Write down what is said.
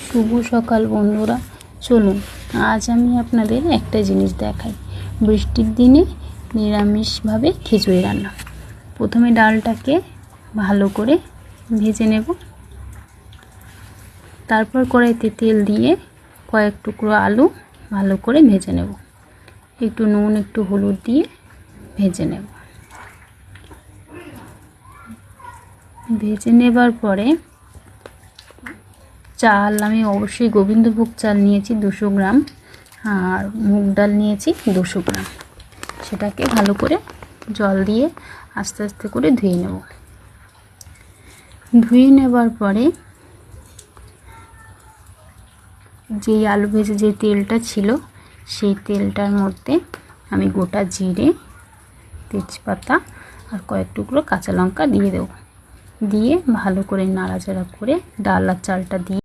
শুভ সকাল বন্ধুরা, চলুন আজ আমি আপনাদের একটা জিনিস দেখাই। বৃষ্টির দিনে নিরামিষভাবে খিচুড়ি রান্না। প্রথমে ডালটাকে ভালো করে ভেজে নেব, তারপর কড়াইতে তেল দিয়ে কয়েক টুকরো আলু ভালো করে ভেজে নেব, একটু নুন একটু হলুদ দিয়ে ভেজে নেব। ভেজে নেবার পরে চাল আমি অবশ্যই গোবিন্দভোগ চাল নিয়েছি 200 গ্রাম, আর মুগ ডাল নিয়েছি 200 গ্রাম। সেটাকে ভালো করে জল দিয়ে আস্তে আস্তে করে ধুয়ে নেব। ধুয়ে নেবার পরে যেই আলু ভেজে যে তেলটা ছিল সেই তেলটার মধ্যে আমি গোটা জিরে, তেজপাতা আর কয়েক টুকরো কাঁচা লঙ্কা দিয়ে দেব। দিয়ে ভালো করে নাড়াচাড়া করে ডাল আর চালটা দিয়ে